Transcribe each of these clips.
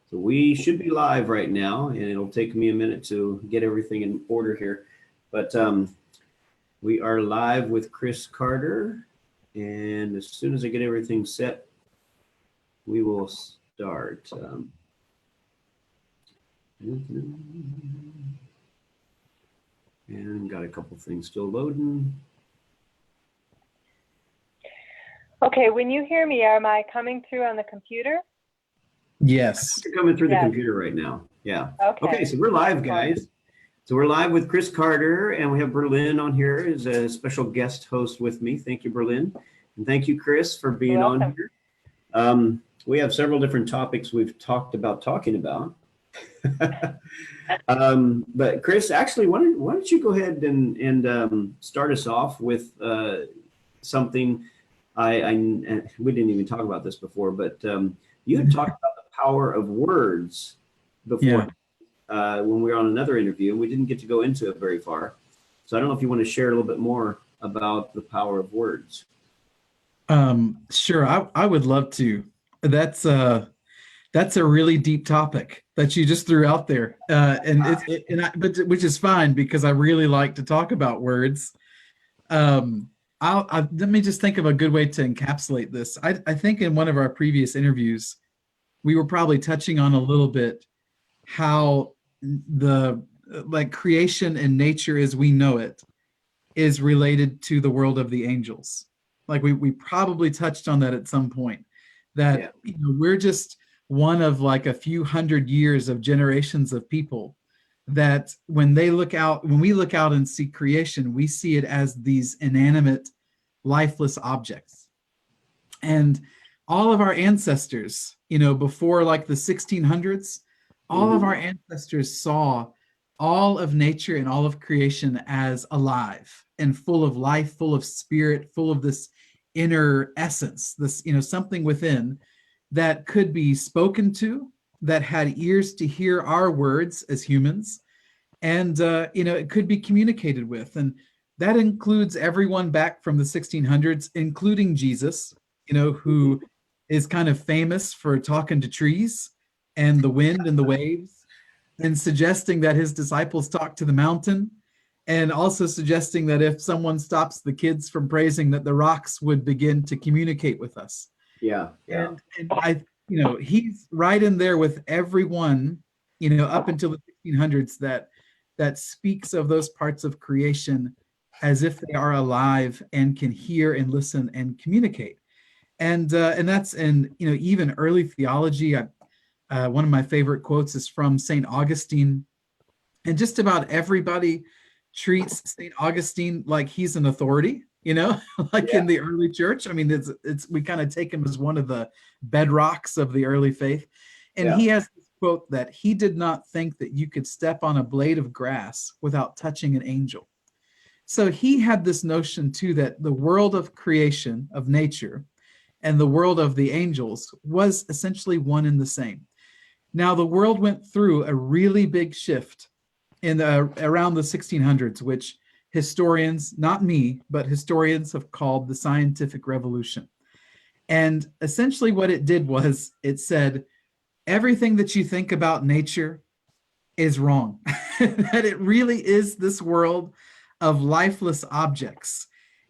So we should be live right now, and it'll take me a minute to get everything in order here. But we are live with Chris Carter, and as soon as I get everything set, we will start. And got a couple things still loading. Okay, when you hear me, am I coming through on the computer? Yes. You're coming through the computer right now. Yeah. Okay. So we're live, guys. So we're live with Chris Carter, and we have Berlin on here as a special guest host with me. Thank you, Berlin. And thank you, Chris, for being on here. We have several different topics we've talked about talking about. But Chris, actually, why don't you go ahead and start us off with something we didn't even talk about this before, but you had talked about the power of words before when we were on another interview. We didn't get to go into it very far. So I don't know if you want to share a little bit more about the power of words. Sure, I would love to. That's a really deep topic that you just threw out there, but which is fine because I really like to talk about words. Let me just think of a good way to encapsulate this. I think in one of our previous interviews, we were probably touching on a little bit how the creation and nature as we know it is related to the world of the angels. Like we probably touched on that at some point, that we're just one of like a few hundred years of generations of people that when we look out and see creation, we see it as these inanimate, lifeless objects. And all of our ancestors, before like the 1600s, all of our ancestors saw all of nature and all of creation as alive and full of life, full of spirit, full of this inner essence, this, something within that could be spoken to, that had ears to hear our words as humans, and it could be communicated with. And that includes everyone back from the 1600s, including Jesus, who is kind of famous for talking to trees and the wind and the waves, and suggesting that his disciples talk to the mountain, and also suggesting that if someone stops the kids from praising, that the rocks would begin to communicate with us. Yeah. And he's right in there with everyone, up until the 1600s that speaks of those parts of creation as if they are alive and can hear and listen and communicate. And that's even early theology. One of my favorite quotes is from St. Augustine, and just about everybody treats St. Augustine like he's an authority, in the early church. I mean, we kind of take him as one of the bedrocks of the early faith. And he has this quote that he did not think that you could step on a blade of grass without touching an angel. So he had this notion too, that the world of creation, of nature, and the world of the angels was essentially one and the same. Now, the world went through a really big shift in around the 1600s, which historians, not me, but historians have called the scientific revolution. And essentially what it did was it said, everything that you think about nature is wrong, that it really is this world of lifeless objects.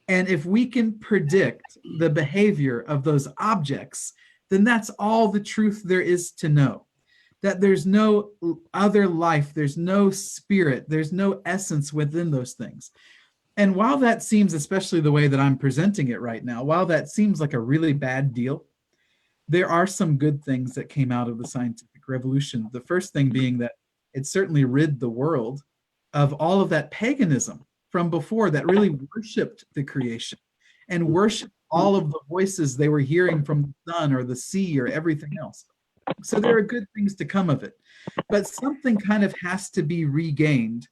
And if we can predict the behavior of those objects, then that's all the truth there is to know. That there's no other life, there's no spirit, there's no essence within those things. And while that seems, especially the way that I'm presenting it right now, while that seems like a really bad deal, there are some good things that came out of the scientific revolution. The first thing being that it certainly rid the world of all of that paganism from before that really worshipped the creation and worshiped all of the voices they were hearing from the sun or the sea or everything else. So there are good things to come of it. But something kind of has to be regained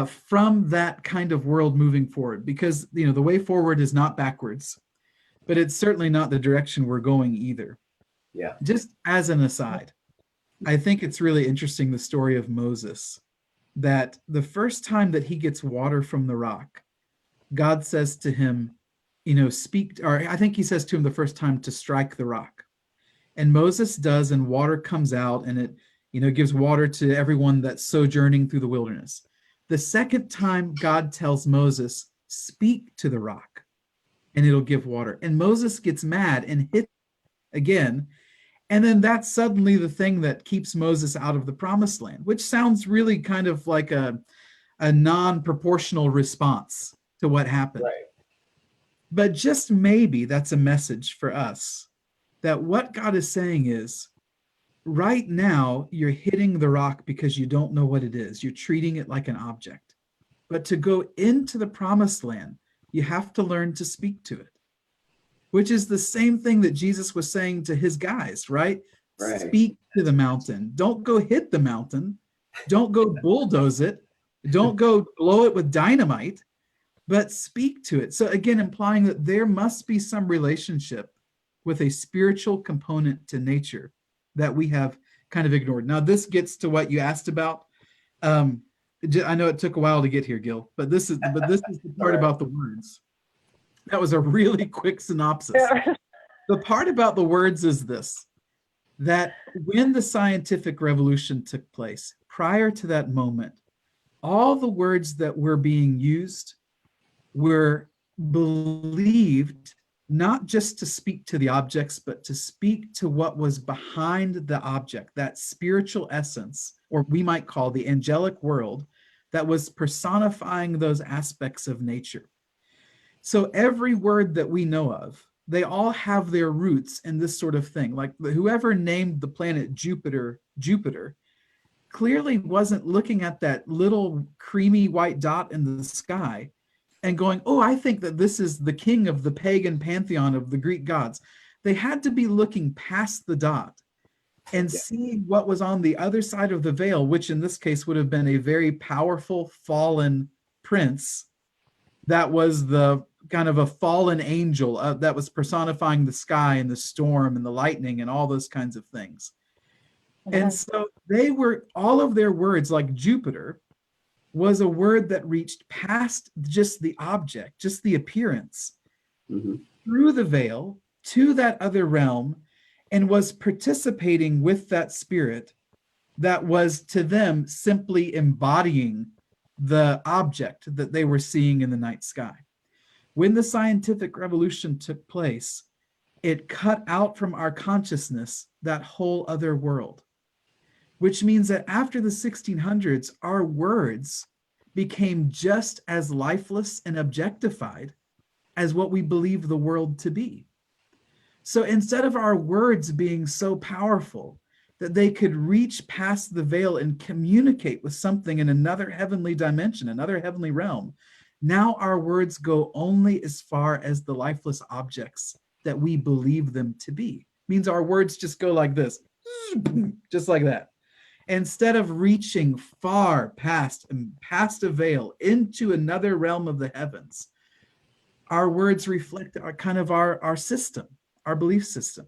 from that kind of world moving forward, because the way forward is not backwards, but it's certainly not the direction we're going either. Yeah. Just as an aside, I think it's really interesting, the story of Moses, that the first time that he gets water from the rock, God says to him, speak, or I think he says to him the first time to strike the rock. And Moses does, and water comes out, and it, gives water to everyone that's sojourning through the wilderness. The second time God tells Moses, speak to the rock, and it'll give water. And Moses gets mad and hits again. And then that's suddenly the thing that keeps Moses out of the promised land, which sounds really kind of like a non-proportional response to what happened. Right. But just maybe that's a message for us, that what God is saying is, right now, you're hitting the rock because you don't know what it is. You're treating it like an object. But to go into the promised land, you have to learn to speak to it, which is the same thing that Jesus was saying to his guys, right? Right. Speak to the mountain. Don't go hit the mountain. Don't go bulldoze it. Don't go blow it with dynamite, but speak to it. So again, implying that there must be some relationship with a spiritual component to nature that we have kind of ignored. Now, this gets to what you asked about. I know it took a while to get here, Gil, but this is the part about the words. That was a really quick synopsis. Yeah. The part about the words is this, that when the scientific revolution took place, prior to that moment, all the words that were being used were believed not just to speak to the objects, but to speak to what was behind the object, that spiritual essence, or we might call the angelic world, that was personifying those aspects of nature. So every word that we know of, they all have their roots in this sort of thing. Like whoever named the planet Jupiter, clearly wasn't looking at that little creamy white dot in the sky and going, oh, I think that this is the king of the pagan pantheon of the Greek gods. They had to be looking past the dot and seeing what was on the other side of the veil, which in this case would have been a very powerful fallen prince that was the kind of a fallen angel that was personifying the sky and the storm and the lightning and all those kinds of things. And so all of their words, like Jupiter, was a word that reached past just the object, just the appearance, through the veil to that other realm, and was participating with that spirit that was to them simply embodying the object that they were seeing in the night sky. When the scientific revolution took place, it cut out from our consciousness that whole other world, which means that after the 1600s, our words became just as lifeless and objectified as what we believe the world to be. So instead of our words being so powerful that they could reach past the veil and communicate with something in another heavenly dimension, another heavenly realm, now our words go only as far as the lifeless objects that we believe them to be. Means our words just go like this, just like that. Instead of reaching far past a veil into another realm of the heavens, our words reflect our system, our belief system.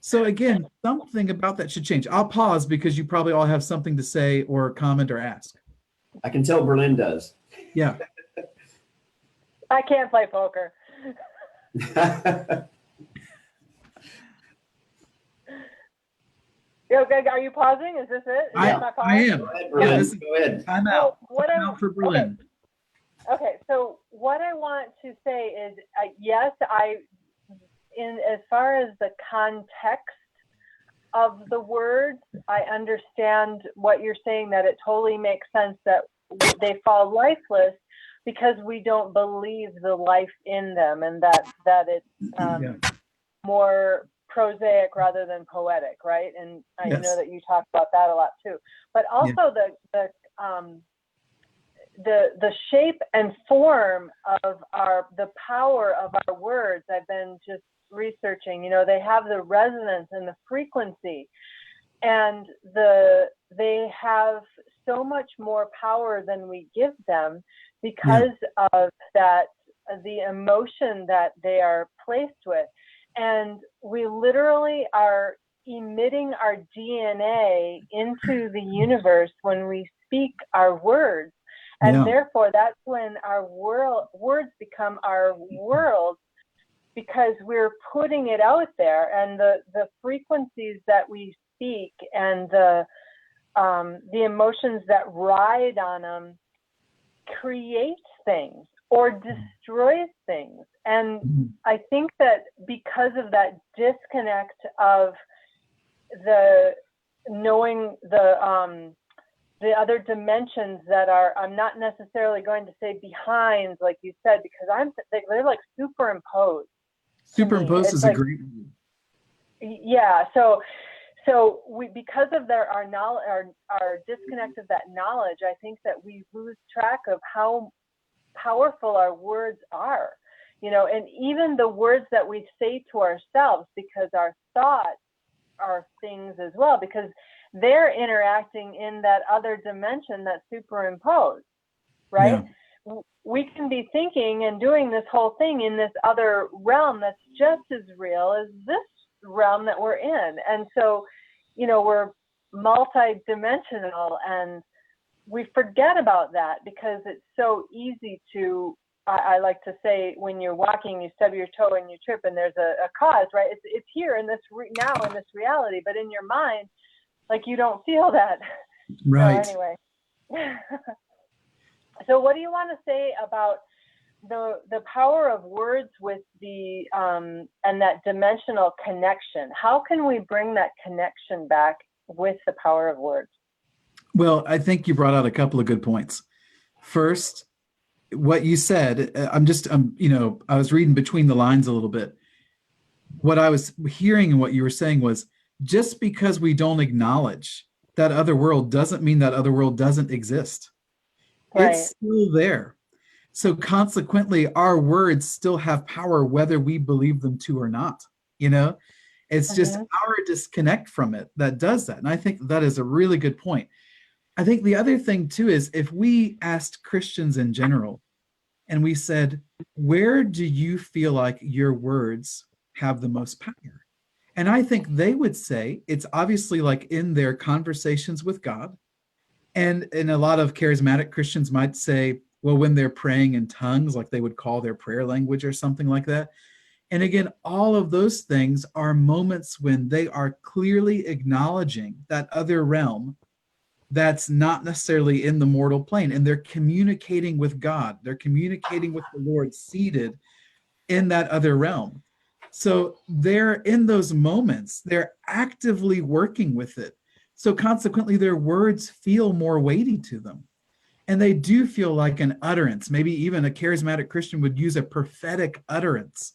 So again, something about that should change. I'll pause because you probably all have something to say or comment or ask. I can tell Berlin does. Yeah. I can't play poker. Okay, are you pausing? Is this it? I am. Go ahead, Berlin. Go ahead. I'm out. What I'm out for Berlin. Okay, so what I want to say is, yes, as far as the context of the words, I understand what you're saying, that it totally makes sense that they fall lifeless because we don't believe the life in them, and that it's more prosaic rather than poetic, right? And I know that you talk about that a lot too. But also the shape and form of the power of our words, I've been just researching, they have the resonance and the frequency, and they have so much more power than we give them because of that, the emotion that they are placed with. And we literally are emitting our DNA into the universe when we speak our words. And therefore, that's when our words become our world. because we're putting it out there, and the frequencies that we speak and the emotions that ride on them creates things or destroys things. And I think that because of that disconnect of the knowing the other dimensions that are, I'm not necessarily going to say behind, like you said, because they're like superimposed. Superimposed is like, a great one. Yeah. So we, because of our knowledge, our disconnect of that knowledge, I think that we lose track of how powerful our words are, and even the words that we say to ourselves, because our thoughts are things as well, because they're interacting in that other dimension that's superimposed, right? Yeah. We can be thinking and doing this whole thing in this other realm that's just as real as this realm that we're in. And so, we're multi-dimensional, and we forget about that because it's so easy to, I like to say, when you're walking, you stub your toe and you trip, and there's a cause, right? It's here in this now in this reality, but in your mind, like, you don't feel that. Right. So anyway. So what do you want to say about the power of words with the and that dimensional connection? How can we bring that connection back with the power of words? Well, I think you brought out a couple of good points. First, what you said, I was reading between the lines a little bit. What I was hearing and what you were saying was, just because we don't acknowledge that other world doesn't mean that other world doesn't exist. Right. It's still there. So consequently, our words still have power whether we believe them to or not. It's just our disconnect from it that does that. And I think that is a really good point. I think the other thing too is, if we asked Christians in general and we said, where do you feel like your words have the most power? And I think they would say it's obviously like in their conversations with God. And a lot of charismatic Christians might say, well, when they're praying in tongues, like they would call their prayer language or something like that. And again, all of those things are moments when they are clearly acknowledging that other realm that's not necessarily in the mortal plane, and they're communicating with God. They're communicating with the Lord seated in that other realm. So they're in those moments, they're actively working with it. So consequently, their words feel more weighty to them. And they do feel like an utterance. Maybe even a charismatic Christian would use a prophetic utterance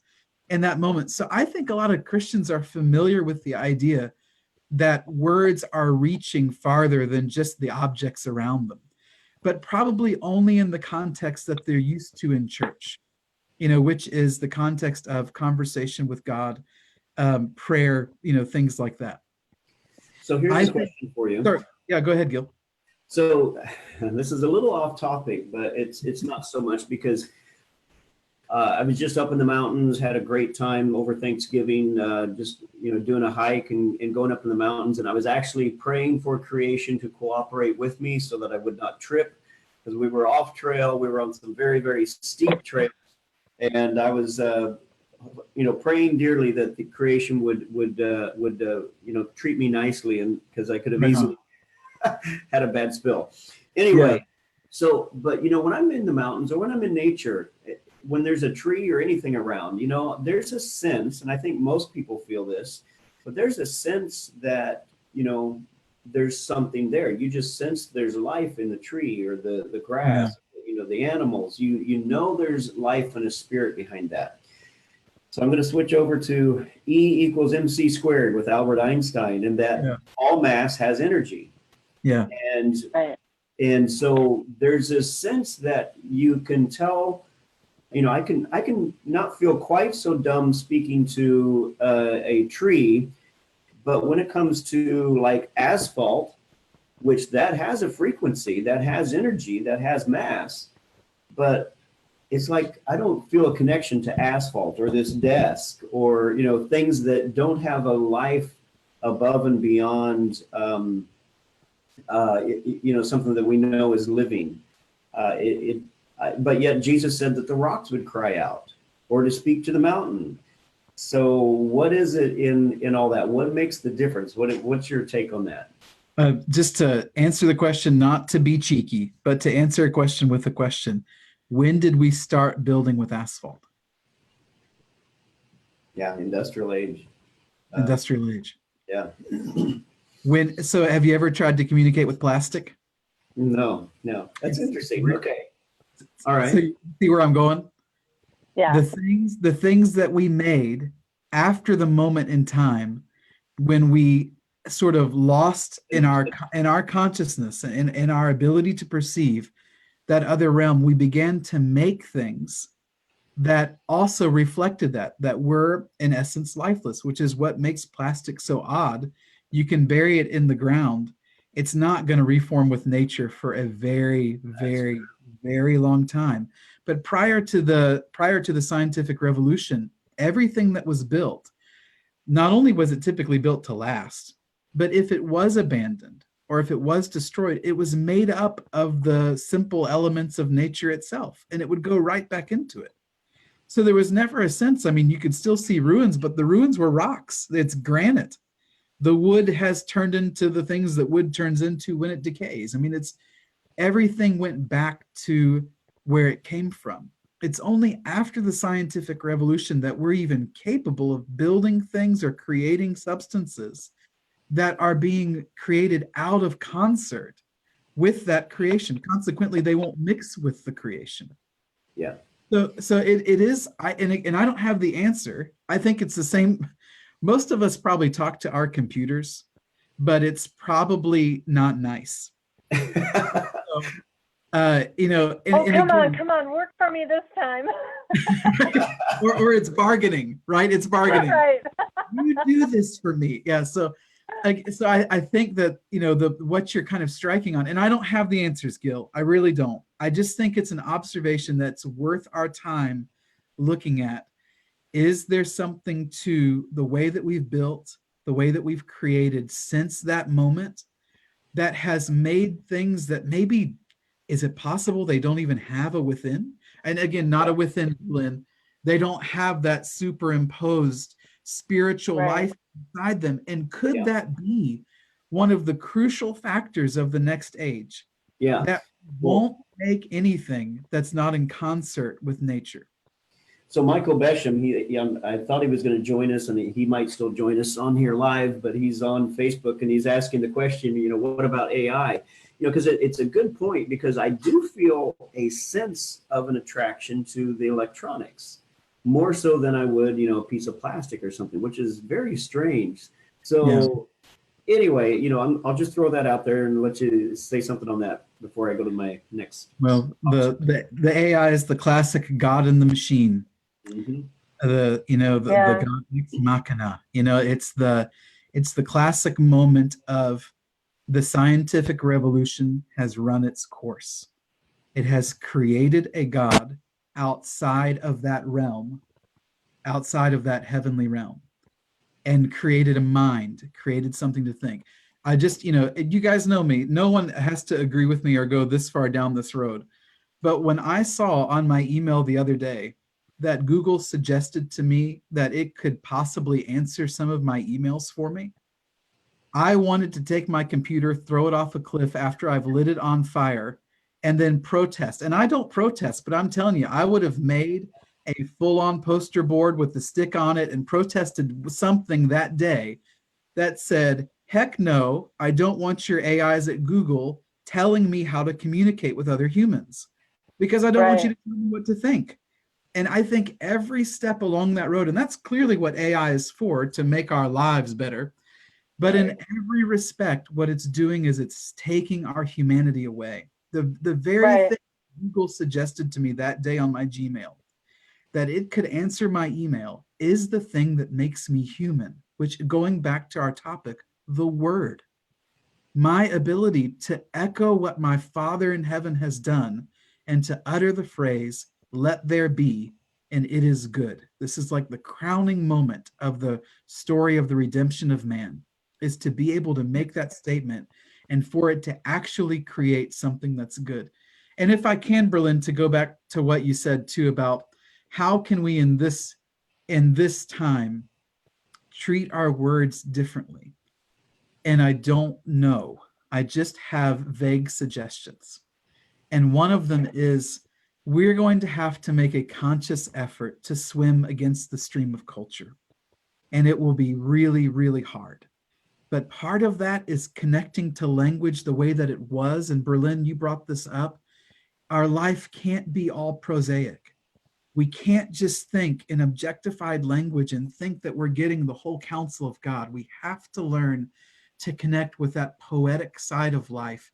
in that moment. So I think a lot of Christians are familiar with the idea that words are reaching farther than just the objects around them, but probably only in the context that they're used to in church, which is the context of conversation with God, prayer, things like that. So here's a question for you. Sorry. Yeah, go ahead, Gil. So this is a little off topic, but it's not so much, because I was just up in the mountains, had a great time over Thanksgiving, just doing a hike and going up in the mountains. And I was actually praying for creation to cooperate with me so that I would not trip, because we were off trail. We were on some very, very steep trails, and I was praying dearly that the creation would treat me nicely, and because I could have easily had a bad spill. Anyway, yeah. So, but when I'm in the mountains or when I'm in nature, when there's a tree or anything around, there's a sense, and I think most people feel this, but there's a sense that, there's something there. You just sense there's life in the tree or the grass, the animals, there's life and a spirit behind that. So I'm going to switch over to E equals MC squared with Albert Einstein, and that all mass has energy. Yeah. And so there's this sense that you can tell, I can not feel quite so dumb speaking to a tree, but when it comes to like asphalt, which that has a frequency, that has energy, that has mass, but it's like I don't feel a connection to asphalt or this desk or things that don't have a life above and beyond something that we know is living. But yet Jesus said that the rocks would cry out, or to speak to the mountain. So what is it in all that? What makes the difference? What's your take on that? Just to answer the question, not to be cheeky, but to answer a question with a question. When did we start building with asphalt? Yeah, industrial age. Industrial age. Yeah. So have you ever tried to communicate with plastic? No, no. That's interesting. Okay. All So right. you see where I'm going? Yeah. The things that we made after the moment in time when we sort of lost in our consciousness and in our ability to perceive that other realm, we began to make things that also reflected that were in essence lifeless, which is what makes plastic so odd. You can bury it in the ground. It's not going to reform with nature for a very, very, very long time. But prior to the scientific revolution, everything that was built, not only was it typically built to last, but if it was abandoned or if it was destroyed, it was made up of the simple elements of nature itself, and it would go right back into it. So there was never a sense, I mean, you could still see ruins, but the ruins were rocks. It's granite. The wood has turned into the things that wood turns into when it decays. I mean, it's everything went back to where it came from. It's only after the scientific revolution that we're even capable of building things or creating substances that are being created out of concert with that creation. Consequently, they won't mix with the creation. Yeah. So it is, and I don't have the answer. I think it's the same. Most of us probably talk to our computers, but it's probably not nice. So, Oh, come on, come on, work for me this time. or it's bargaining, right? It's bargaining. Right. You do this for me. Yeah. So I think that, what you're kind of striking on, and I don't have the answers, Gil. I really don't. I just think it's an observation that's worth our time looking at. Is there something to the way that we've built, the way that we've created since that moment that has made things that maybe, is it possible they don't even have a within? And again, not a within, Lynn. They don't have that superimposed spiritual Right. life inside them. And could Yeah. that be one of the crucial factors of the next age Yeah. that Well, won't make anything that's not in concert with nature? so Michael Beckham, I thought he was going to join us, and he might still join us on here live, but he's on Facebook and he's asking the question, what about AI? Because it's a good point, because I do feel a sense of an attraction to the electronics, more so than I would, a piece of plastic or something, which is very strange. So anyway, I'll just throw that out there and let you say something on that before I go to my next. Well, the AI is the classic God in the machine. Mm-hmm. The God ex machina. It's the classic moment of the scientific revolution has run its course. It has created a God outside of that realm, outside of that heavenly realm, and created a mind, created something to think. I just, you guys know me. No one has to agree with me or go this far down this road. But when I saw on my email the other day that Google suggested to me that it could possibly answer some of my emails for me, I wanted to take my computer, throw it off a cliff after I've lit it on fire, and then protest. And I don't protest, but I'm telling you, I would have made a full-on poster board with the stick on it and protested something that day that said, heck no, I don't want your AIs at Google telling me how to communicate with other humans, because I don't want you to tell me what to think. And I think every step along that road, and that's clearly what AI is for, to make our lives better. But in every respect, what it's doing is it's taking our humanity away. The very thing Google suggested to me that day on my Gmail, that it could answer my email, is the thing that makes me human, which, going back to our topic, the word. My ability to echo what my Father in heaven has done and to utter the phrase, let there be, and it is good. This is like the crowning moment of the story of the redemption of man, is to be able to make that statement and for it to actually create something that's good. And if I can, Berlin, to go back to what you said too about how can we in this in this time treat our words differently? And I don't know. I just have vague suggestions. And one of them is we're going to have to make a conscious effort to swim against the stream of culture. And it will be really, really hard. But part of that is connecting to language the way that it was. And Berlin, you brought this up. Our life can't be all prosaic. We can't just think in objectified language and think that we're getting the whole counsel of God. We have to learn to connect with that poetic side of life.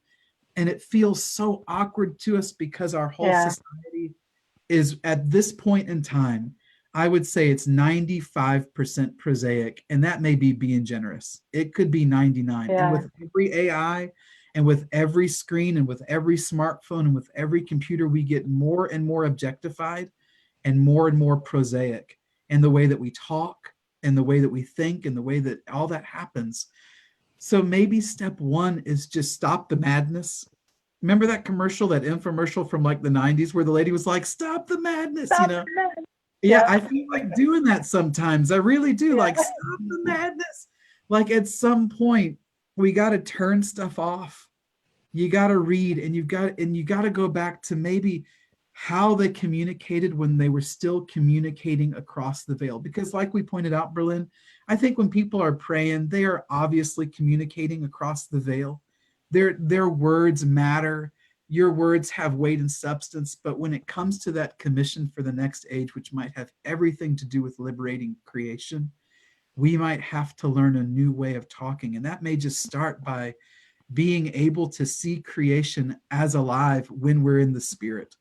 And it feels so awkward to us because our whole society is at this point in time, I would say it's 95% prosaic, and that may be being generous. It could be 99. And with every AI and with every screen and with every smartphone and with every computer, we get more and more objectified and more prosaic in the way that we talk and the way that we think and the way that all that happens. So maybe step one is just stop the madness. Remember that commercial, that infomercial from like the 90s where the lady was like, stop the madness, Stop you know? the madness. Yeah, I feel like doing that sometimes. I really do. Yeah. Like, stop the madness. Like at some point, we got to turn stuff off. You got to read, and you got to go back to maybe how they communicated when they were still communicating across the veil. Because like we pointed out, Berlin, I think when people are praying, they are obviously communicating across the veil. Their words matter. Your words have weight and substance, but when it comes to that commission for the next age, which might have everything to do with liberating creation, we might have to learn a new way of talking. And that may just start by being able to see creation as alive when we're in the spirit.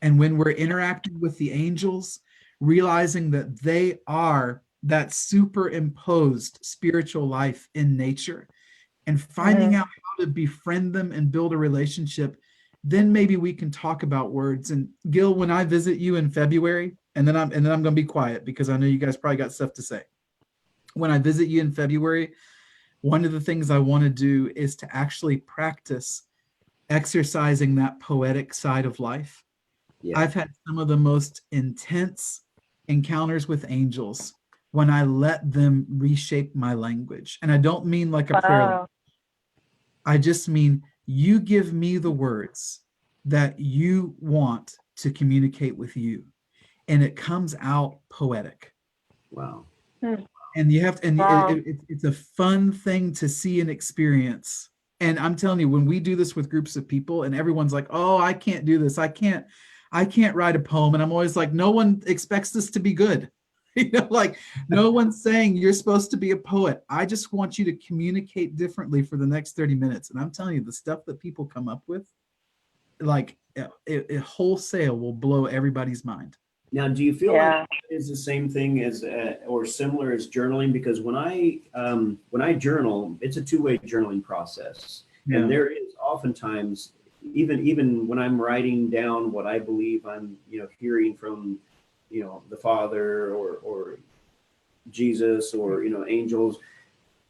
And when we're interacting with the angels, realizing that they are that superimposed spiritual life in nature, and finding out how to befriend them and build a relationship, then maybe we can talk about words. And Gil, when I visit you in February, and then I'm going to be quiet because I know you guys probably got stuff to say. When I visit you in February, one of the things I want to do is to actually practice exercising that poetic side of life. Yeah. I've had some of the most intense encounters with angels when I let them reshape my language. And I don't mean like a prayer language. I just mean you give me the words that you want to communicate with you, and it comes out poetic. Wow. And you have to, and it's a fun thing to see and experience. And I'm telling you, when we do this with groups of people and everyone's like, oh, I can't do this. I can't write a poem. And I'm always like, no one expects this to be good. You know, like no one's saying you're supposed to be a poet. I just want you to communicate differently for the next 30 minutes. And I'm telling you, the stuff that people come up with, like it wholesale will blow everybody's mind. Now, do you feel like it is the same thing as or similar as journaling? Because when I journal, it's a two-way journaling process. Yeah. And there is oftentimes, even when I'm writing down what I believe I'm, hearing from, the Father or Jesus or, angels,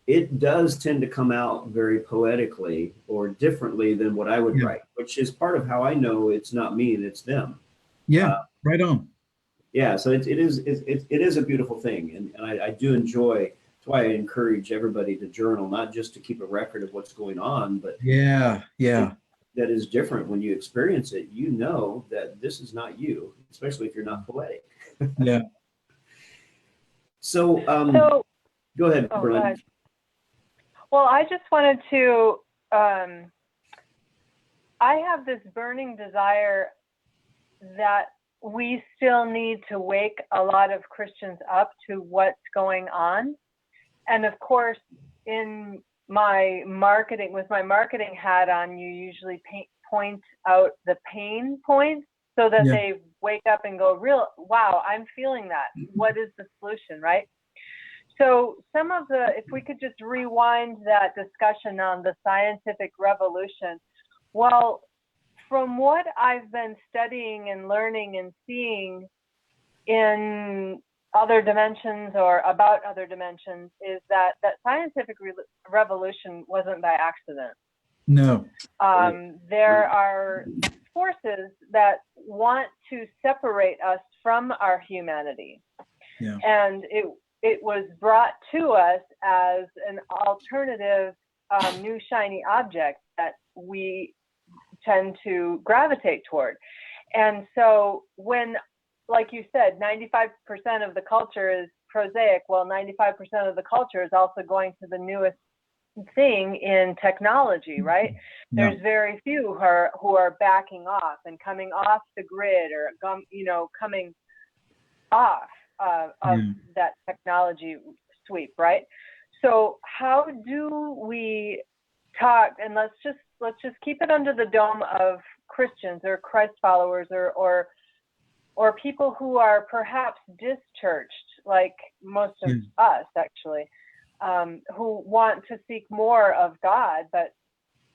it does tend to come out very poetically or differently than what I would write, which is part of how I know it's not me and it's them. Yeah, right on. Yeah, so it is a beautiful thing, and I do enjoy. That's why I encourage everybody to journal, not just to keep a record of what's going on, but that is different when you experience it. You know that this is not you, especially if you're not poetic. Yeah. So go ahead, Berlin. Well, I just wanted to. I have this burning desire that we still need to wake a lot of Christians up to what's going on. And of course, in my marketing, with my marketing hat on, you usually point out the pain points so that they wake up and go, wow, I'm feeling that. What is the solution, right? So if we could just rewind that discussion on the scientific revolution, well, from what I've been studying and learning and seeing in other dimensions or about other dimensions is that scientific revolution wasn't by accident. No. There are forces that want to separate us from our humanity. Yeah. And it was brought to us as an alternative new shiny object that we tend to gravitate toward. And so when, like you said, 95% of the culture is prosaic, well, 95% of the culture is also going to the newest thing in technology, right? Yeah. There's very few who are backing off and coming off the grid, or coming off of that technology sweep, right? So how do we talk? And let's just keep it under the dome of Christians or Christ followers, or people who are perhaps dischurched, like most of us actually, who want to seek more of God, but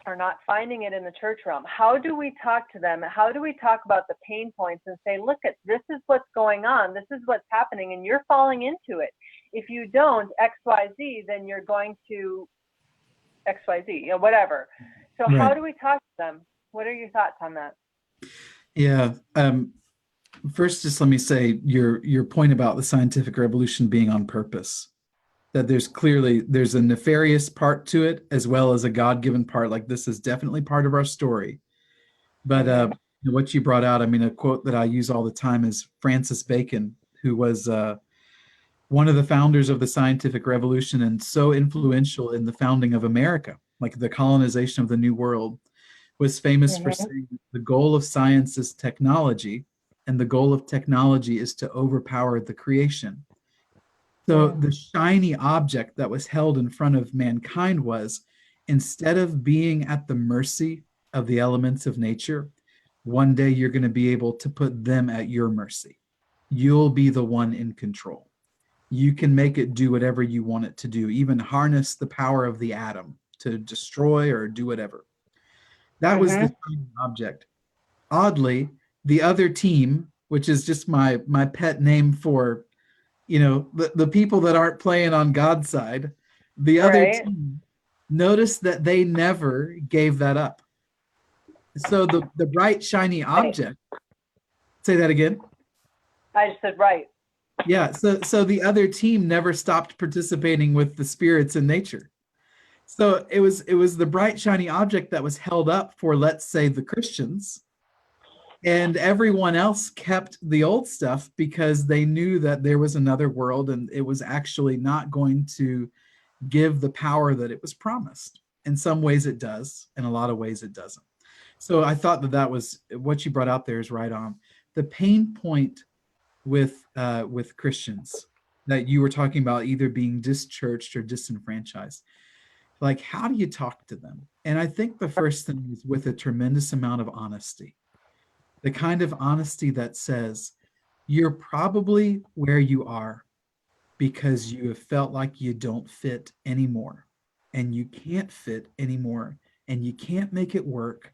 are not finding it in the church realm. How do we talk to them? How do we talk about the pain points and say, look, this is what's going on. This is what's happening, and you're falling into it. If you don't X, Y, Z, then you're going to X, Y, Z, whatever. So Right. How do we talk to them? What are your thoughts on that? Yeah. First, just let me say your point about the scientific revolution being on purpose, that there's a nefarious part to it as well as a God-given part. Like, this is definitely part of our story. But what you brought out, I mean, a quote that I use all the time is Francis Bacon, who was one of the founders of the scientific revolution and so influential in the founding of America, like the colonization of the New World, was famous for saying the goal of science is technology, and the goal of technology is to overpower the creation. So the shiny object that was held in front of mankind was, instead of being at the mercy of the elements of nature, one day you're going to be able to put them at your mercy. You'll be the one in control. You can make it do whatever you want it to do, even harness the power of the atom to destroy or do whatever. That was the shiny object. Oddly, the other team, which is just my pet name for, the people that aren't playing on God's side, the other team, notice that they never gave that up. So the bright shiny object, say that again. I just said right. Yeah, so the other team never stopped participating with the spirits in nature. So it was the bright shiny object that was held up for, let's say, the Christians, and everyone else kept the old stuff because they knew that there was another world and it was actually not going to give the power that it was promised. In some ways it does, in a lot of ways it doesn't. So I thought that was what you brought out there is right on. The pain point with Christians that you were talking about, either being dischurched or disenfranchised, like, how do you talk to them? And I think the first thing is with a tremendous amount of honesty. The kind of honesty that says, you're probably where you are because you have felt like you don't fit anymore, and you can't fit anymore, and you can't make it work.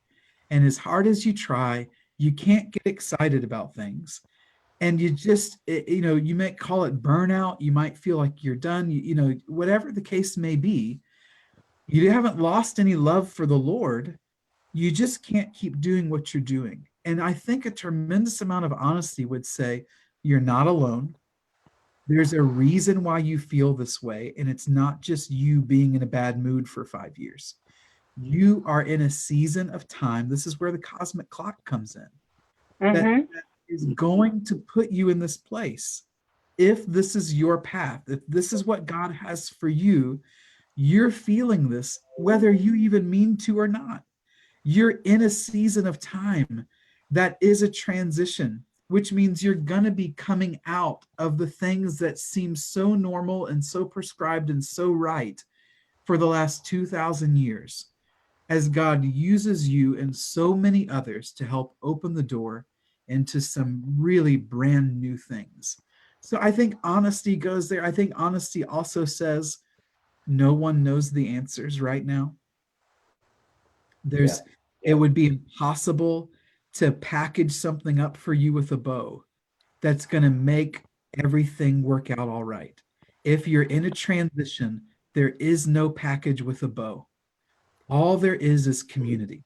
And as hard as you try, you can't get excited about things. And you just, you might call it burnout. You might feel like you're done, whatever the case may be. You haven't lost any love for the Lord. You just can't keep doing what you're doing. And I think a tremendous amount of honesty would say, you're not alone. There's a reason why you feel this way. And it's not just you being in a bad mood for 5 years. You are in a season of time. This is where the cosmic clock comes in. That is going to put you in this place. If this is your path, if this is what God has for you, you're feeling this, whether you even mean to or not. You're in a season of time that is a transition, which means you're going to be coming out of the things that seem so normal and so prescribed and so right for the last 2,000 years, as God uses you and so many others to help open the door into some really brand new things. So I think honesty goes there. I think honesty also says, no one knows the answers right now. It would be impossible to package something up for you with a bow that's going to make everything work out all right. If you're in a transition, there is no package with a bow. All there is community.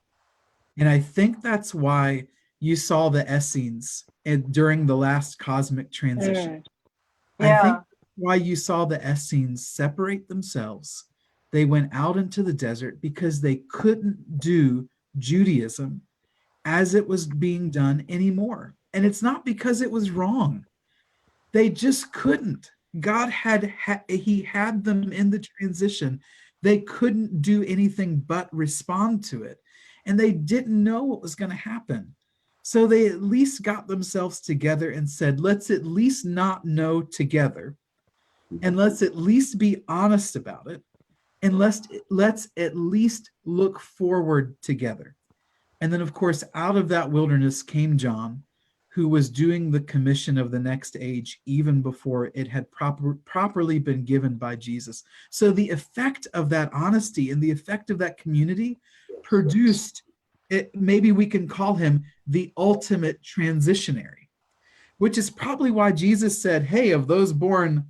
And I think that's why you saw the Essenes during the last cosmic transition. I think Yeah. why you saw the Essenes separate themselves. They went out into the desert because they couldn't do Judaism as it was being done anymore. And it's not because it was wrong. They just couldn't. God he had them in the transition. They couldn't do anything but respond to it. And they didn't know what was going to happen. So they at least got themselves together and said, let's at least not know together. And let's at least be honest about it. And let's at least look forward together. And then, of course, out of that wilderness came John, who was doing the commission of the next age even before it had properly been given by Jesus. So the effect of that honesty and the effect of that community produced it. Maybe we can call him the ultimate transitionary, which is probably why Jesus said, hey, of those born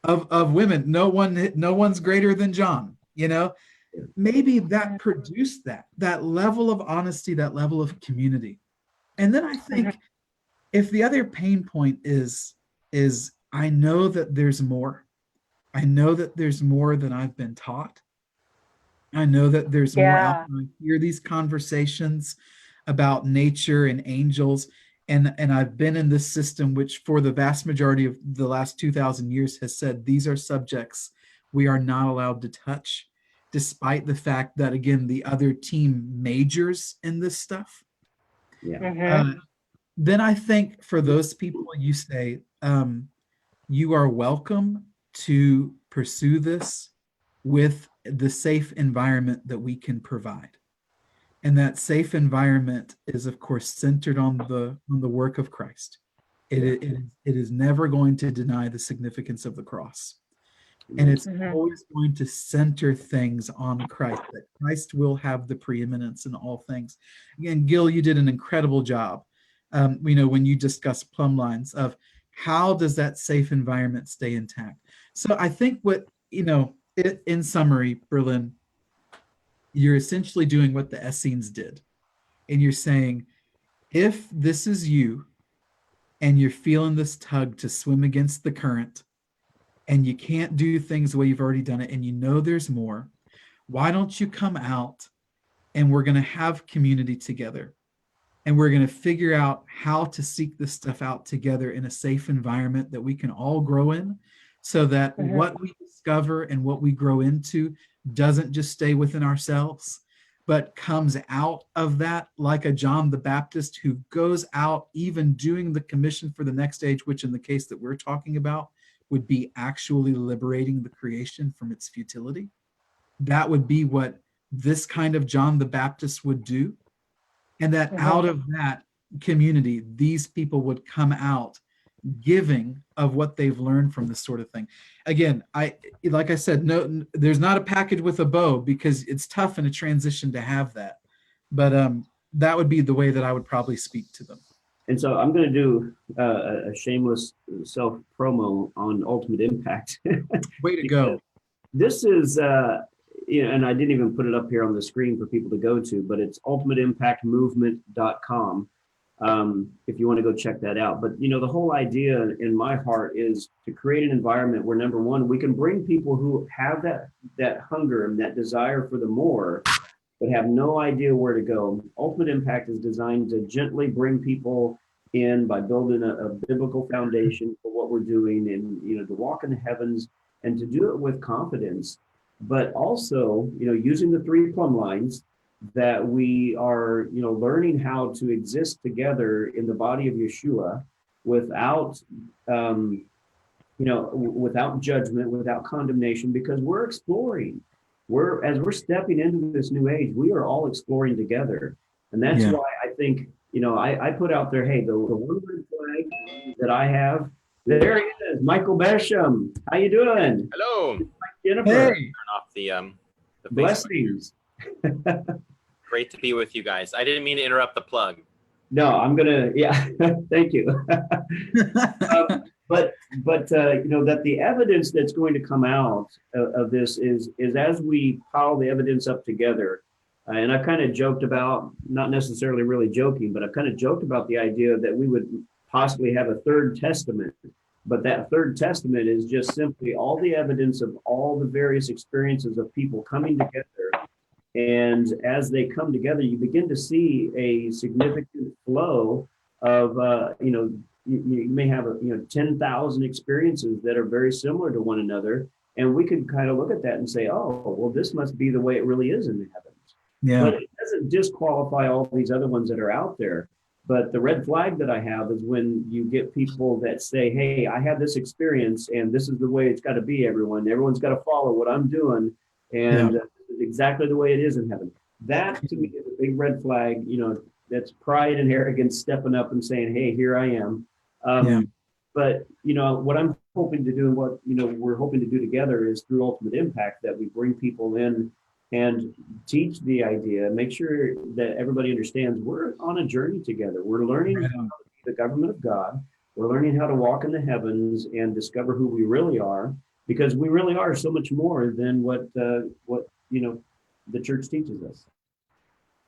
of women, no one's greater than John, maybe that produced that level of honesty, that level of community. And then I think if the other pain point is I know that there's more. I know that there's more than I've been taught. I know that there's more out Yeah. there. I hear these conversations about nature and angels. And I've been in this system, which for the vast majority of the last 2,000 years has said these are subjects we are not allowed to touch, despite the fact that, again, the other team majors in this stuff. Yeah. Then I think for those people, you say, you are welcome to pursue this with the safe environment that we can provide. And that safe environment is, of course, centered on the work of Christ. It is never going to deny the significance of the cross. And it's always going to center things on Christ, that Christ will have the preeminence in all things. Again, Gil, you did an incredible job. When you discuss plumb lines of how does that safe environment stay intact. So I think in summary, Berlin, you're essentially doing what the Essenes did. And you're saying, if this is you and you're feeling this tug to swim against the current and you can't do things the way you've already done it and you know there's more, why don't you come out and we're going to have community together and we're going to figure out how to seek this stuff out together in a safe environment that we can all grow in, so that what we discover and what we grow into doesn't just stay within ourselves, but comes out of that like a John the Baptist who goes out even doing the commission for the next age, which in the case that we're talking about would be actually liberating the creation from its futility. That would be what this kind of John the Baptist would do. And that out of that community, these people would come out giving of what they've learned from this sort of thing. Again, like I said, no, there's not a package with a bow, because it's tough in a transition to have that. But that would be the way that I would probably speak to them. And so I'm going to do a shameless self promo on Ultimate Impact. Way to go. This is, and I didn't even put it up here on the screen for people to go to, but it's ultimateimpactmovement.com. If you want to go check that out. But, the whole idea in my heart is to create an environment where, number one, we can bring people who have that hunger and that desire for the more, but have no idea where to go. Ultimate Impact is designed to gently bring people in by building a biblical foundation for what we're doing, and, to walk in the heavens and to do it with confidence, but also, using the 3 plumb lines that we are, learning how to exist together in the body of Yeshua without, without judgment, without condemnation, because we're exploring. As we're stepping into this new age, we are all exploring together. And that's why I think, I put out there, hey, the one red flag that I have, there he is, Michael Beckham. How you doing? Hello. Jennifer. Hey. Turn off the Blessings. Great to be with you guys. I didn't mean to interrupt the plug. No, I'm gonna, thank you. But that the evidence that's going to come out of this is as we pile the evidence up together, and I've kind of joked about, not necessarily really joking, but I've kind of joked about the idea that we would possibly have a third testament But that third testament is just simply all the evidence of all the various experiences of people coming together. And as they come together, you begin to see a significant flow of, you may have, 10,000 experiences that are very similar to one another. And we could kind of look at that and say, oh, well, this must be the way it really is in the heavens. Yeah. But it doesn't disqualify all these other ones that are out there. But the red flag that I have is when you get people that say, hey, I had this experience and this is the way it's got to be, everyone. Everyone's got to follow what I'm doing. And this is exactly the way it is in heaven. That to me is a big red flag. That's pride and arrogance stepping up and saying, hey, here I am. But, what I'm hoping to do and what, we're hoping to do together is through Ultimate Impact that we bring people in and teach the idea, make sure that everybody understands we're on a journey together. We're learning how to be the government of God. We're learning how to walk in the heavens and discover who we really are, because we really are so much more than what the church teaches us.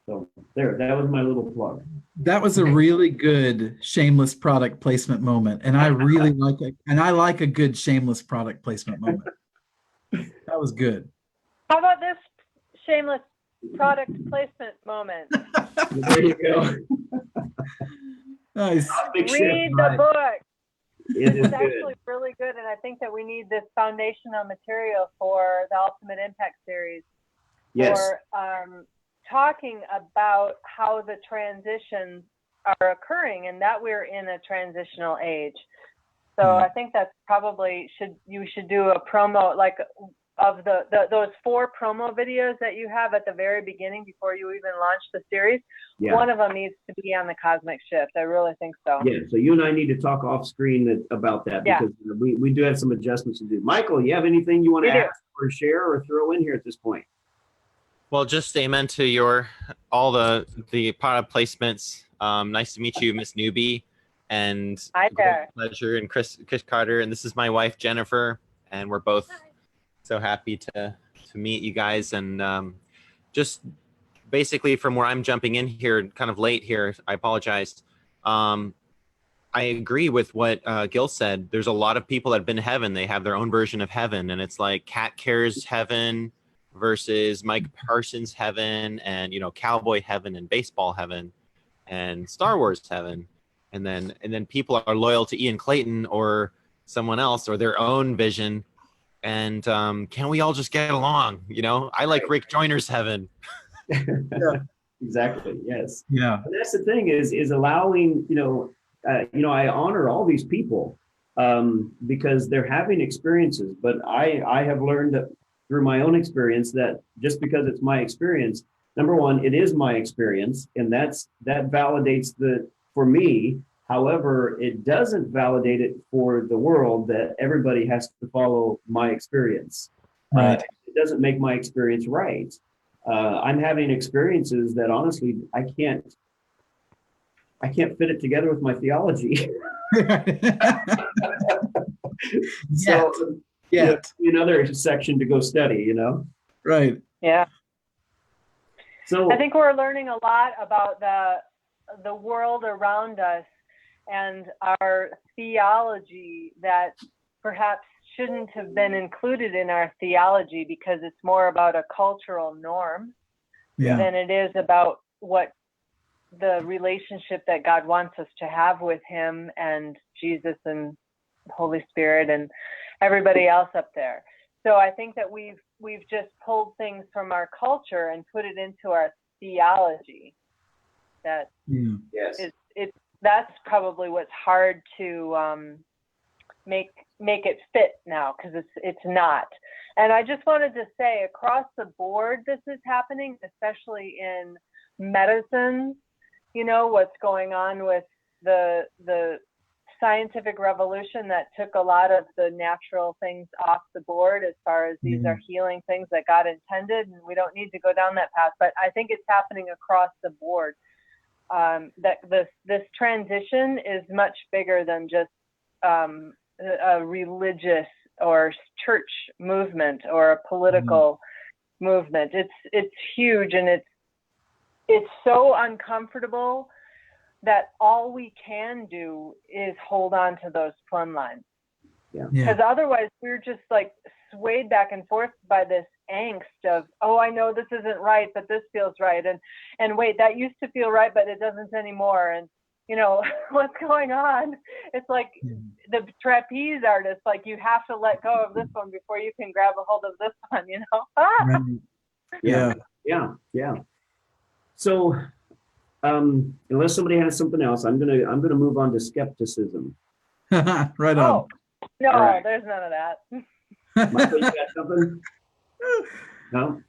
So that was my little plug. That was a really good shameless product placement moment. And I really like it. And I like a good shameless product placement moment. That was good. How about this shameless product placement moment? There you go. Nice. Read the book. It's actually really good, and I think that we need this foundational material for the Ultimate Impact series. Yes. For talking about how the transitions are occurring and that we're in a transitional age. So I think that's probably you should do a promo like of those 4 promo videos that you have at the very beginning before you even launch the series. Yeah. One of them needs to be on the cosmic shift. I really think so. Yeah. So you and I need to talk off screen about that, because we do have some adjustments to do. Michael, you have anything you want to ask or share or throw in here at this point? Well, just amen to all the product placements. Nice to meet you, Miss Newbie, and Hi there. Pleasure, and Chris Carter, and this is my wife Jennifer, and we're both so happy to meet you guys. And just basically from where I'm jumping in here, kind of late here, I apologize. I agree with what Gil said. There's a lot of people that have been to heaven. They have their own version of heaven, and it's like Cat Care's heaven versus Mike Parsons' heaven, and cowboy heaven and baseball heaven and Star Wars heaven, and then people are loyal to Ian Clayton or someone else or their own vision. And can we all just get along? I like Rick Joyner's heaven. Yeah, exactly. Yes. Yeah. And that's the thing is allowing, I honor all these people because they're having experiences, but I have learned that through my own experience that just because it's my experience, number one, it is my experience, and that validates for me. However, it doesn't validate it for the world that everybody has to follow my experience. Right. It doesn't make my experience right. I'm having experiences that honestly I can't fit it together with my theology. So another section to go study, Right. Yeah. So I think we're learning a lot about the world around us and our theology that perhaps shouldn't have been included in our theology because it's more about a cultural norm than it is about what the relationship that God wants us to have with him and Jesus and Holy Spirit and everybody else up there. So I think that we've just pulled things from our culture and put it into our theology. That that's probably what's hard to make it fit now, because it's not. And I just wanted to say, across the board, this is happening, especially in medicine. What's going on with the scientific revolution that took a lot of the natural things off the board as far as these are healing things that God intended, and we don't need to go down that path. But I think it's happening across the board. That this transition is much bigger than just a religious or church movement or a political movement. It's huge, and it's so uncomfortable that all we can do is hold on to those plumb lines. Yeah. Because otherwise we're just like swayed back and forth by this angst of, oh, I know this isn't right, but this feels right. And wait, that used to feel right, but it doesn't anymore. And, you know, what's going on? It's like the trapeze artist, like you have to let go of this one before you can grab a hold of this one, you know? Right. Yeah. So, unless somebody has something else, I'm gonna move on to skepticism. Right on. Oh, no, right. There's none of that. Michael, you got something? No?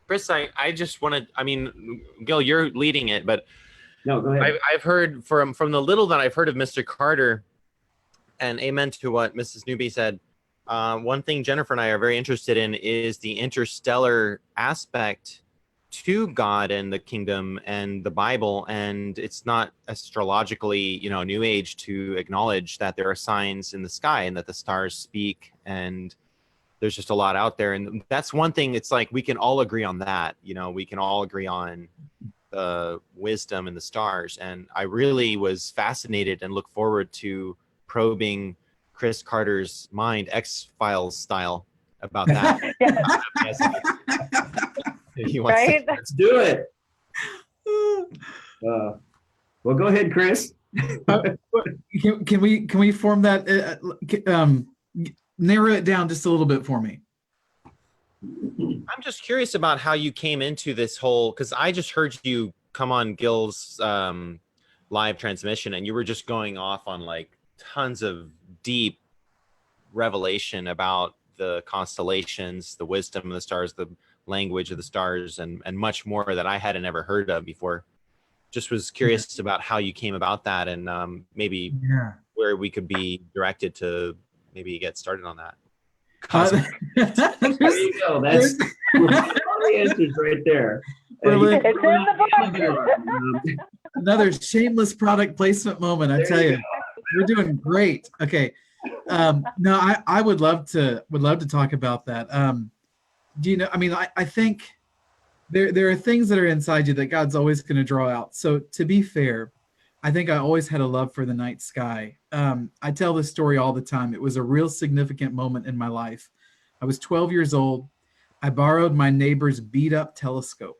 Chris, I just want to, I mean, Gil, you're leading it, but No, go ahead. I've heard from the little that I've heard of Mr. Carter, and amen to what Mrs. Newby said. One thing Jennifer and I are very interested in is the interstellar aspect to God and the kingdom and the Bible. And it's not astrologically, you know, new age to acknowledge that there are signs in the sky and that the stars speak, and there's just a lot out there. And that's one thing. It's like we can all agree on that. You know, we can all agree on the wisdom in the stars. And I really was fascinated and look forward to probing Chris Carter's mind, X-Files style, about that. He wants Right? Let's do it. Well, go ahead, Chris. Can we form that? Narrow it down just a little bit for me. I'm just curious about how you came into this whole, because I just heard you come on Gil's live transmission, and you were just going off on like tons of deep revelation about the constellations, the wisdom of the stars, the language of the stars, and much more that I hadn't ever heard of before. Just was curious about how you came about that, and maybe where we could be directed to maybe get started on that. There you go. That's all the answers right there. It's in the book. Another shameless product placement moment. I tell you, we're doing great. Okay. No, I would love to talk about that. Do you know, I mean, I think there are things that are inside you that God's always going to draw out. So to be fair, I think I always had a love for the night sky. I tell this story all the time. It was a real significant moment in my life. I was 12 years old. I borrowed my neighbor's beat up telescope.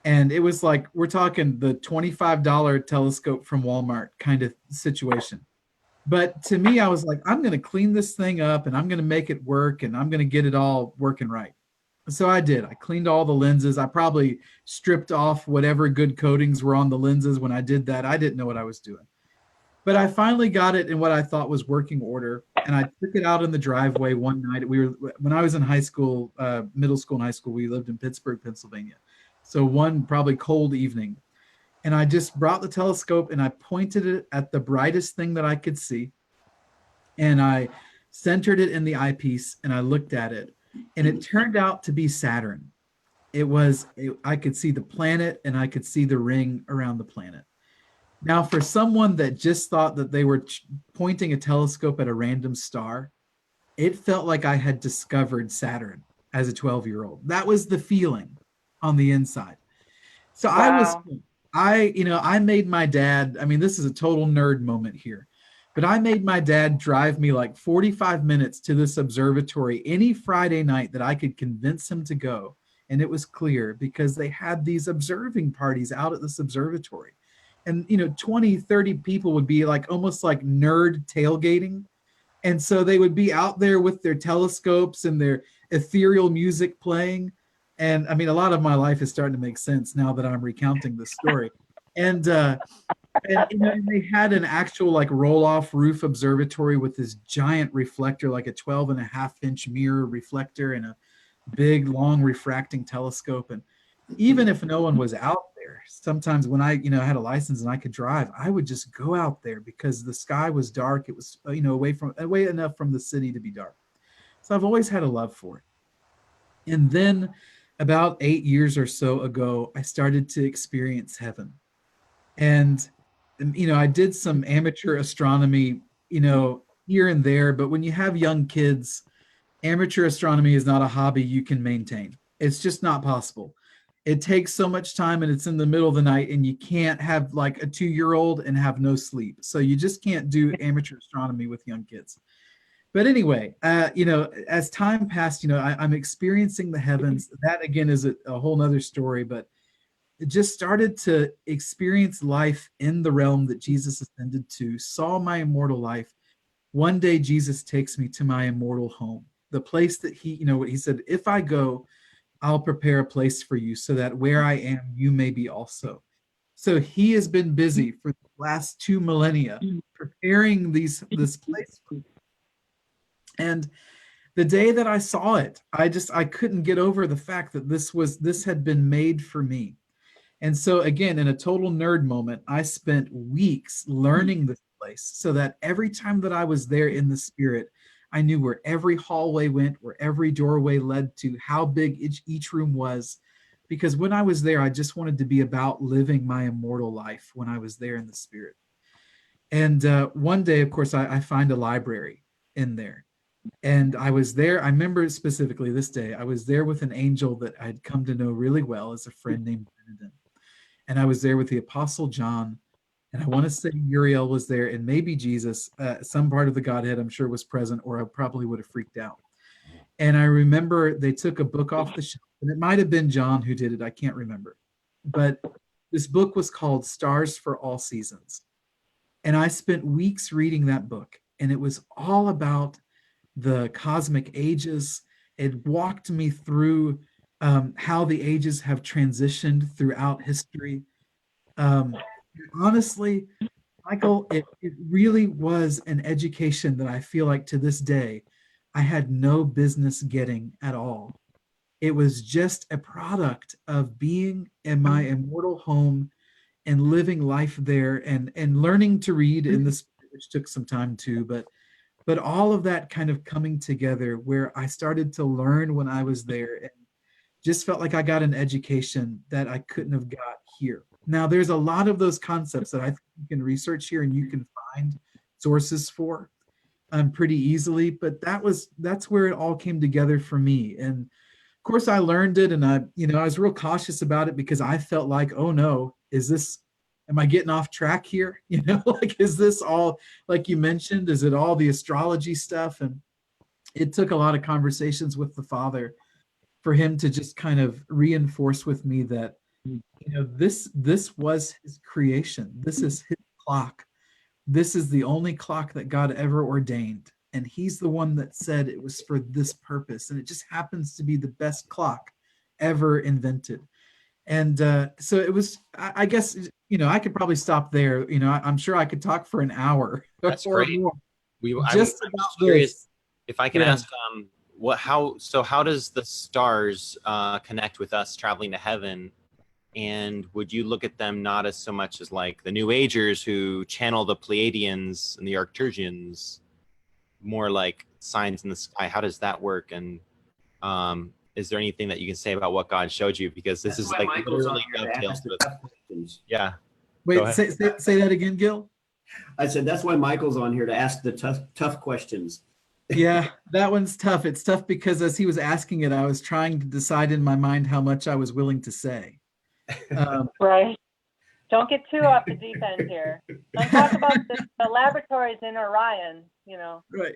And it was like, we're talking the $25 telescope from Walmart kind of situation. But to me, I was like, I'm going to clean this thing up and I'm going to make it work and I'm going to get it all working right. So I did. I cleaned all the lenses. I probably stripped off whatever good coatings were on the lenses when I did that. I didn't know what I was doing. But I finally got it in what I thought was working order. And I took it out in the driveway one night. When I was in high school, middle school and high school, we lived in Pittsburgh, Pennsylvania. So one probably cold evening. And I just brought the telescope and I pointed it at the brightest thing that I could see. And I centered it in the eyepiece and I looked at it. And it turned out to be Saturn. I could see the planet and I could see the ring around the planet. Now, for someone that just thought that they were pointing a telescope at a random star, it felt like I had discovered Saturn as a 12-year-old. That was the feeling on the inside. So wow. I made my dad, I mean, this is a total nerd moment here, but I made my dad drive me like 45 minutes to this observatory any Friday night that I could convince him to go. And it was clear because they had these observing parties out at this observatory. And, 20, 30 people would be like almost like nerd tailgating. And so they would be out there with their telescopes and their ethereal music playing. And I mean, a lot of my life is starting to make sense now that I'm recounting this story. And they had an actual like roll-off roof observatory with this giant reflector, like a 12.5-inch mirror reflector and a big, long refracting telescope. And even if no one was out there, sometimes when I, had a license and I could drive, I would just go out there because the sky was dark. It was, away enough from the city to be dark. So I've always had a love for it. And then about 8 years or so ago, I started to experience heaven. And, I did some amateur astronomy, here and there. But when you have young kids, amateur astronomy is not a hobby you can maintain. It's just not possible. It takes so much time and it's in the middle of the night and you can't have like a 2-year-old and have no sleep. So you just can't do amateur astronomy with young kids. But anyway, as time passed, I'm experiencing the heavens. That again is a whole nother story, but it just started to experience life in the realm that Jesus ascended to, saw my immortal life. One day, Jesus takes me to my immortal home, the place that he said, if I go, I'll prepare a place for you so that where I am, you may be also. So he has been busy for the last 2 millennia preparing this place for me. And the day that I saw it, I couldn't get over the fact that this had been made for me. And so again, in a total nerd moment, I spent weeks learning this place so that every time that I was there in the spirit, I knew where every hallway went, where every doorway led to, how big each room was. Because when I was there, I just wanted to be about living my immortal life when I was there in the spirit. And one day, of course, I find a library in there. And I was there. I remember specifically this day, I was there with an angel that I had come to know really well as a friend named Benedict. And I was there with the Apostle John. And I want to say Uriel was there, and maybe Jesus, some part of the Godhead, I'm sure, was present, or I probably would have freaked out. And I remember they took a book off the shelf, and it might have been John who did it. I can't remember. But this book was called Stars for All Seasons. And I spent weeks reading that book, and it was all about the cosmic ages. It walked me through how the ages have transitioned throughout history. Honestly, Michael, it really was an education that I feel like to this day I had no business getting at all. It was just a product of being in my immortal home and living life there, and learning to read in this, which took some time too, but all of that kind of coming together where I started to learn when I was there, and just felt like I got an education that I couldn't have got here. Now, there's a lot of those concepts that I think you can research here and you can find sources for pretty easily, but that's where it all came together for me. And of course I learned it, and I was real cautious about it because I felt like, oh no, am I getting off track here? Like, is this all, like you mentioned, is it all the astrology stuff? And it took a lot of conversations with the Father for him to just kind of reinforce with me that, this was his creation. This is his clock. This is the only clock that God ever ordained. And he's the one that said it was for this purpose. And it just happens to be the best clock ever invented. And so it was, I guess, I could probably stop there. I'm sure I could talk for an hour. That's or great. More. I'm just curious if I can ask, how does the stars connect with us traveling to heaven? And would you look at them not as so much as like the New Agers who channel the Pleiadians and the Archangels, more like signs in the sky? How does that work? And is there anything that you can say about what God showed you? Because this is like literally dovetails with. Yeah. Wait, say that again, Gil. I said that's why Michael's on here, to ask the tough questions. Yeah, that one's tough. It's tough because as he was asking it, I was trying to decide in my mind how much I was willing to say. Right. Don't get too off the deep end here. Don't talk about the laboratories in Orion, Right.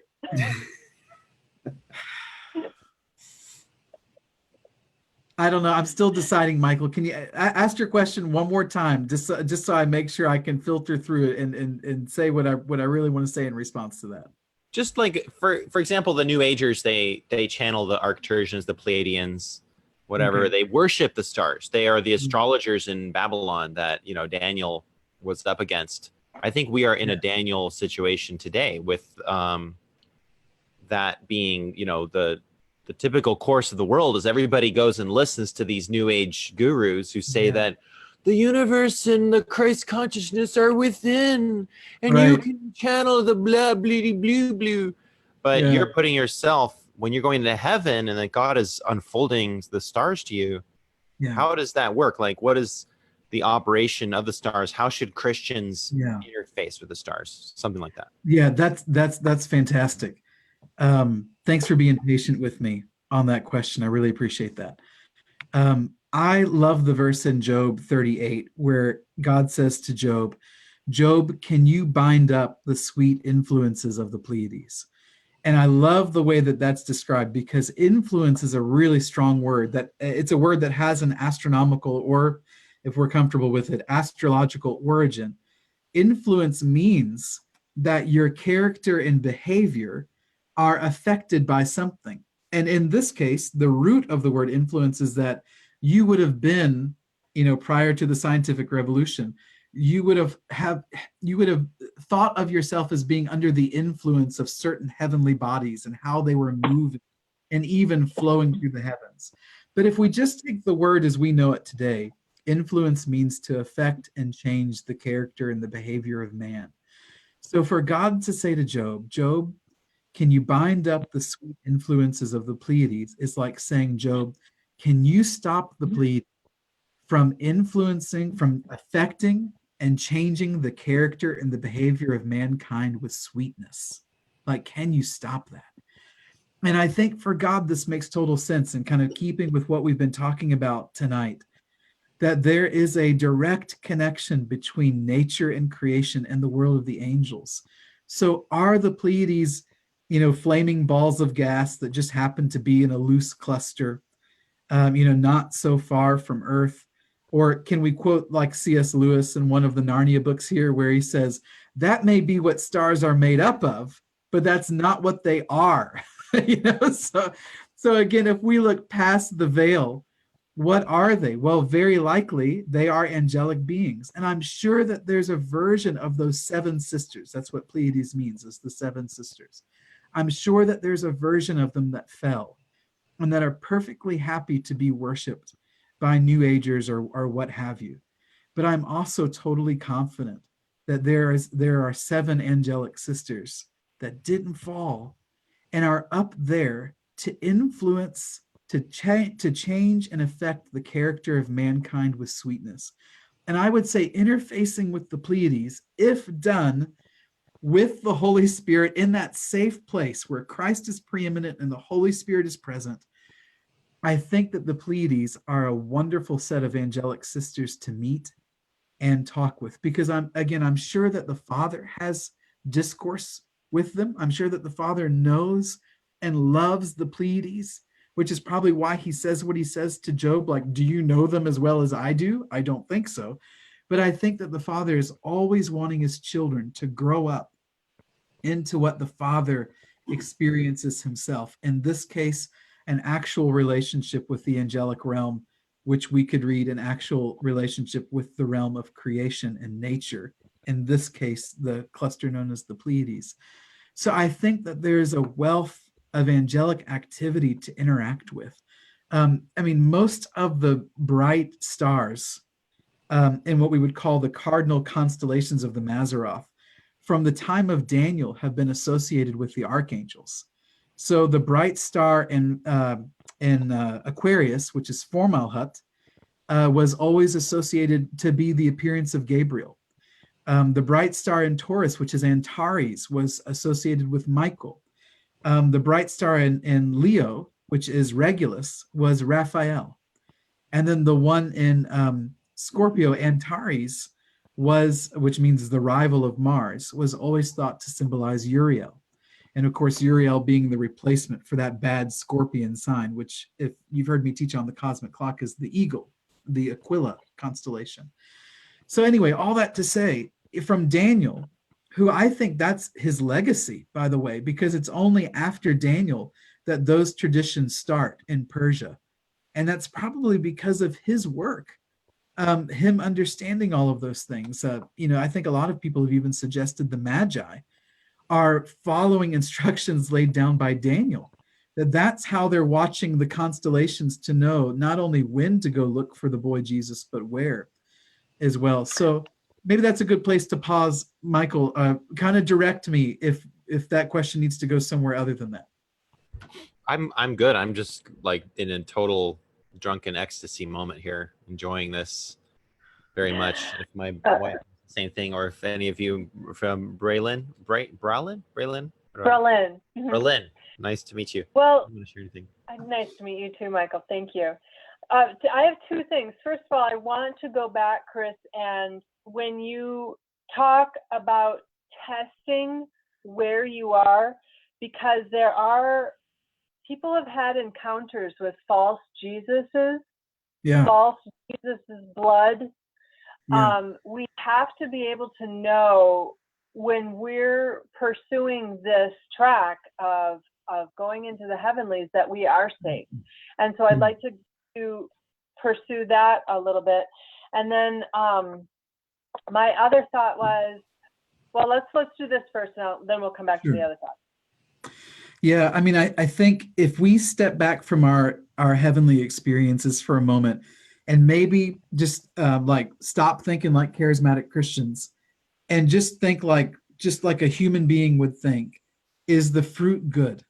I don't know. I'm still deciding, Michael. Can you ask your question one more time, just so I make sure I can filter through it and say what I really want to say in response to that? Just like for example, the New Agers, they channel the Archangels, the Pleiadians, whatever. Okay. They worship the stars. They are the astrologers in Babylon that Daniel was up against. I think we are in a Daniel situation today with that being the typical course of the world is everybody goes and listens to these New Age gurus who say that the universe and the Christ consciousness are within, and you can channel the blah, bleedy, blue, blue. But you're putting yourself, when you're going to heaven and then God is unfolding the stars to you, how does that work? Like, what is the operation of the stars? How should Christians interface with the stars? Something like that. Yeah, that's fantastic. Thanks for being patient with me on that question. I really appreciate that. I love the verse in Job 38 where God says to Job, can you bind up the sweet influences of the Pleiades? And I love the way that that's described, because influence is a really strong word. That it's a word that has an astronomical, or if we're comfortable with it, astrological origin. Influence means that your character and behavior are affected by something. And in this case, the root of the word influence is that you would have been, prior to the scientific revolution, you would have thought of yourself as being under the influence of certain heavenly bodies and how they were moving and even flowing through the heavens. But if we just take the word as we know it today, influence means to affect and change the character and the behavior of man. So for God to say to Job, Job, can you bind up the sweet influences of the Pleiades, is like saying, Job, can you stop the Pleiades from influencing, from affecting and changing the character and the behavior of mankind with sweetness? Like, can you stop that? And I think for God, this makes total sense, and kind of keeping with what we've been talking about tonight, that there is a direct connection between nature and creation and the world of the angels. So are the Pleiades, flaming balls of gas that just happen to be in a loose cluster, not so far from Earth? Or can we quote like C.S. Lewis in one of the Narnia books here, where he says, that may be what stars are made up of, but that's not what they are. So again, if we look past the veil, what are they? Well, very likely they are angelic beings. And I'm sure that there's a version of those seven sisters. That's what Pleiades means, is the seven sisters. I'm sure that there's a version of them that fell and that are perfectly happy to be worshiped by New Agers or what have you. But I'm also totally confident that there are seven angelic sisters that didn't fall and are up there to influence, to change and affect the character of mankind with sweetness. And I would say interfacing with the Pleiades, if done with the Holy Spirit in that safe place where Christ is preeminent and the Holy Spirit is present, I think that the Pleiades are a wonderful set of angelic sisters to meet and talk with, because I'm sure that the Father has discourse with them. I'm sure that the Father knows and loves the Pleiades, which is probably why he says what he says to Job, like, do you know them as well as I do? I don't think so. But I think that the Father is always wanting his children to grow up into what the Father experiences himself. In this case, an actual relationship with the angelic realm, which we could read an actual relationship with the realm of creation and nature. In this case, the cluster known as the Pleiades. So I think that there's a wealth of angelic activity to interact with. Most of the bright stars in what we would call the cardinal constellations of the Mazzaroth from the time of Daniel have been associated with the archangels. So the bright star in Aquarius, which is Fomalhaut, was always associated to be the appearance of Gabriel. The bright star in Taurus, which is Antares, was associated with Michael. The bright star in Leo, which is Regulus, was Raphael. And then the one in Scorpio, Antares, which means the rival of Mars, was always thought to symbolize Uriel. And of course, Uriel being the replacement for that bad Scorpion sign, which, if you've heard me teach on the cosmic clock, is the eagle, the Aquila constellation. So anyway, all that to say, from Daniel, who I think that's his legacy, by the way, because it's only after Daniel that those traditions start in Persia. And that's probably because of his work, him understanding all of those things. I think a lot of people have even suggested the Magi are following instructions laid down by Daniel, that's how they're watching the constellations to know not only when to go look for the boy Jesus, but where as well. So maybe that's a good place to pause. Michael, kind of direct me if that question needs to go somewhere other than that. I'm good. I'm just like in a total drunken ecstasy moment here, enjoying this very much. If my wife, same thing, or if any of you from Berlin. Nice to meet you. Well, I'm going to share anything. Nice to meet you too, Michael. Thank you. I have two things. First of all, I want to go back, Chris, and when you talk about testing where you are, because people have had encounters with false Jesuses, false Jesus's blood. Yeah. We have to be able to know when we're pursuing this track of going into the heavenlies that we are safe. And so I'd like to pursue that a little bit. And then my other thought was, well, let's do this first, and then we'll come back to the other thought. Yeah, I mean, I think if we step back from our heavenly experiences for a moment, and maybe just like stop thinking like charismatic Christians, and just think like a human being would think, is the fruit good?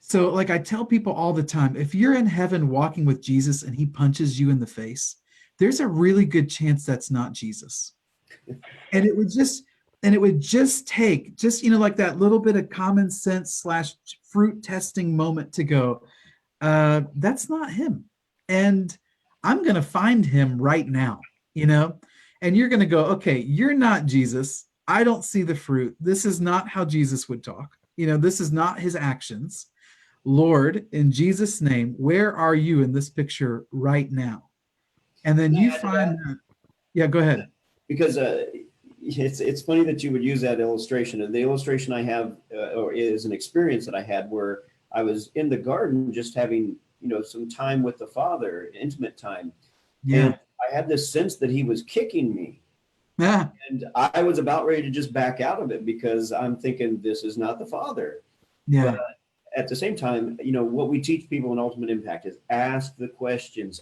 So like I tell people all the time, if you're in heaven walking with Jesus and he punches you in the face, there's a really good chance that's not Jesus. And it would just take like that little bit of common sense / fruit testing moment to go, that's not him. And I'm going to find him right now, and you're going to go, okay, you're not Jesus. I don't see the fruit. This is not how Jesus would talk. This is not his actions. Lord, in Jesus' name, where are you in this picture right now? And then you find that. Yeah, go ahead. Because it's funny that you would use that illustration. The illustration I have is an experience that I had where I was in the garden just having, some time with the Father, intimate time. Yeah. And I had this sense that he was kicking me. Yeah. And I was about ready to just back out of it because I'm thinking this is not the Father. Yeah. But at the same time, what we teach people in Ultimate Impact is ask questions.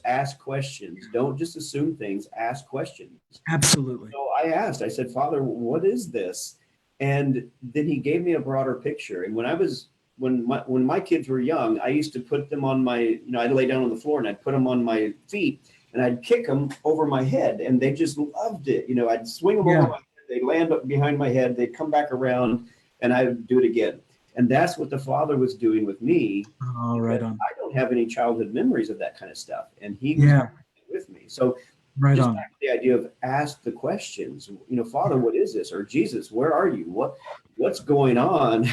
Don't just assume things, ask questions. Absolutely. So I asked, I said, Father, what is this? And then he gave me a broader picture. And when my kids were young, I used to put them on my, I'd lay down on the floor and I'd put them on my feet and I'd kick them over my head. And they just loved it. I'd swing them over my head. They'd land up behind my head. They'd come back around and I would do it again. And that's what the Father was doing with me. Oh, right on. I don't have any childhood memories of that kind of stuff. And he was with me. So right just on. back to the idea of ask the questions, Father, what is this? Or Jesus, where are you? What's going on?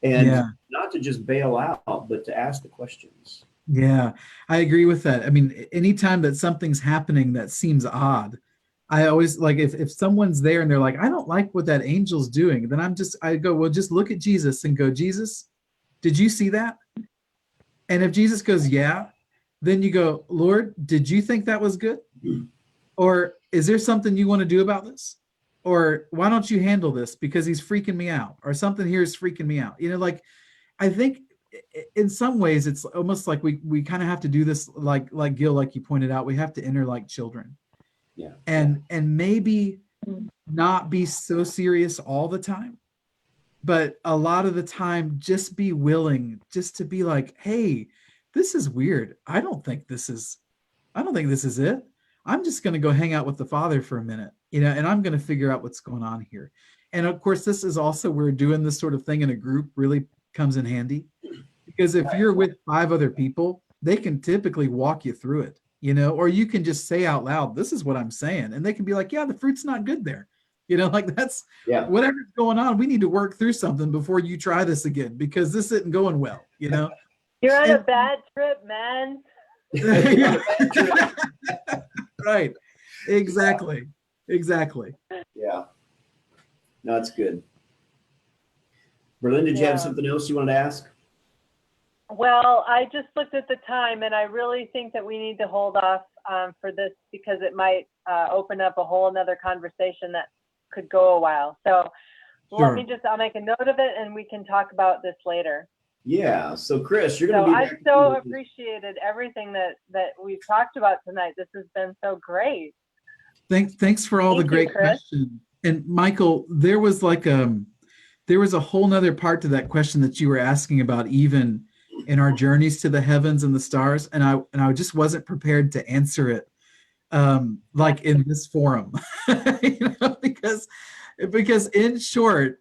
And not to just bail out, but to ask the questions. Yeah, I agree with that. I mean, anytime that something's happening that seems odd, I always like if someone's there and they're like, I don't like what that angel's doing, then I go, well, just look at Jesus and go, Jesus, did you see that? And if Jesus goes, yeah, then you go, Lord, did you think that was good? Or is there something you want to do about this? Or why don't you handle this because he's freaking me out, or something here is freaking me out. I think in some ways it's almost like we kind of have to do this like Gil, like you pointed out, we have to enter like children. Yeah. And maybe not be so serious all the time, but a lot of the time just be willing just to be like, hey, this is weird. I don't think this is it. I'm just going to go hang out with the Father for a minute, and I'm going to figure out what's going on here. And of course, this is also where doing this sort of thing in a group really comes in handy, because if you're with 5 other people, they can typically walk you through it, or you can just say out loud, this is what I'm saying. And they can be like, yeah, the fruit's not good there. That's whatever's going on. We need to work through something before you try this again, because this isn't going well, You're on a bad trip, man. Right. Exactly. Yeah. No, it's good. Berlin, did you have something else you wanted to ask? Well, I just looked at the time, and I really think that we need to hold off for this, because it might open up a whole another conversation that could go a while. So I'll make a note of it, and we can talk about this later. Yeah. So Chris, you're going to be back. I so appreciated everything that we've talked about tonight. This has been so great. Thanks for all the great questions. And Michael, there was a whole nother part to that question that you were asking about, even in our journeys to the heavens and the stars. And I just wasn't prepared to answer it like in this forum, because in short,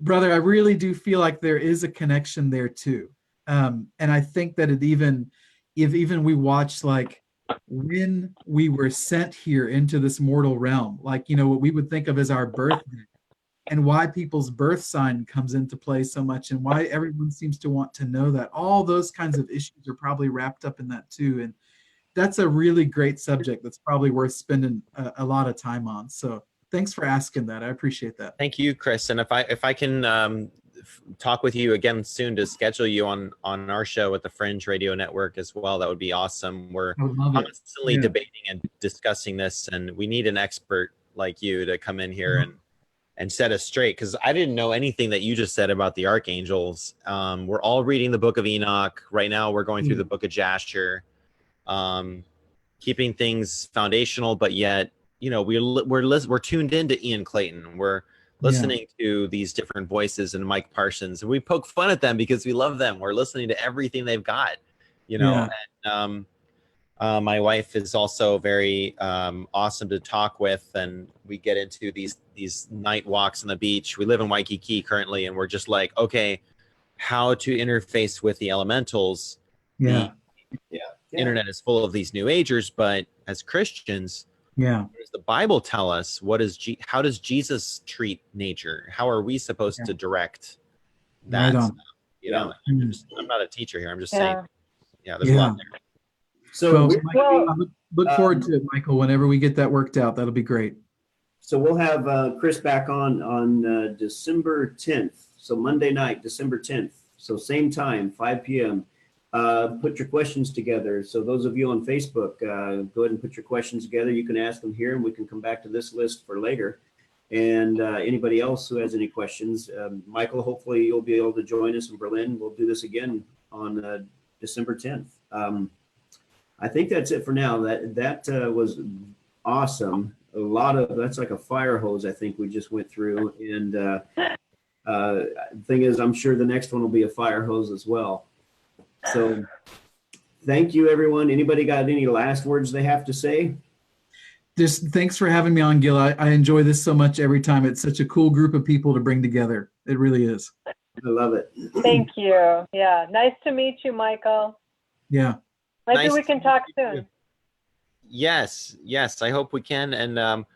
brother, I really do feel like there is a connection there too. And I think that if we watch like when we were sent here into this mortal realm, like, what we would think of as our birthday, and why people's birth sign comes into play so much, and why everyone seems to want to know that. All those kinds of issues are probably wrapped up in that too. And that's a really great subject that's probably worth spending a lot of time on. So thanks for asking that. I appreciate that. Thank you, Chris. And if I can talk with you again soon to schedule you on our show at the Fringe Radio Network as well, that would be awesome. We're I would love it. constantly debating and discussing this, and we need an expert like you to come in here and set us straight, because I didn't know anything that you just said about the Archangels. We're all reading the Book of Enoch right now. We're going through the Book of Jasher, keeping things foundational, but yet, you know, we're tuned into Ian Clayton. We're listening to these different voices and Mike Parsons, and we poke fun at them because we love them. We're listening to everything they've got, you know. And my wife is also very awesome to talk with, and we get into these night walks on the beach. We live in Waikiki currently, and we're just like, okay, how to interface with the elementals. The internet is full of these new agers, but as Christians, what does the Bible tell us? How does Jesus treat nature? How are we supposed to direct that stuff? You know, I'm not a teacher here. I'm just saying, there's a lot there. So I look forward to it, Michael. Whenever we get that worked out, that'll be great. So we'll have Chris back on December 10th. So Monday night, December 10th. So same time, 5 p.m. Put your questions together. So those of you on Facebook, go ahead and put your questions together. You can ask them here, and we can come back to this list for later. And anybody else who has any questions, Michael, hopefully you'll be able to join us in Berlin. We'll do this again on December 10th. I think that's it for now. That was awesome. That's like a fire hose, I think we just went through. And thing is, I'm sure the next one will be a fire hose as well. So thank you, everyone. Anybody got any last words they have to say? Just thanks for having me on, Gil. I enjoy this so much every time. It's such a cool group of people to bring together. It really is. I love it. Thank you. Yeah. Nice to meet you, Michael. Yeah. Maybe we can talk soon. Yes. I hope we can. And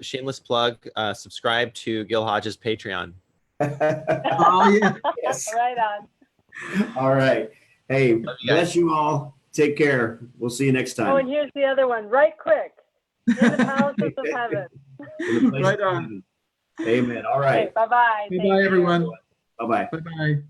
shameless plug, subscribe to Gil Hodges' Patreon. Oh, yeah. Yes. Right on. All right. Hey, bless you all. Take care. We'll see you next time. Oh, and here's the other one. Right quick. In the palaces of heaven. Right on. Amen. All right. Okay, bye-bye. Bye-bye, everyone. Bye-bye. Bye-bye.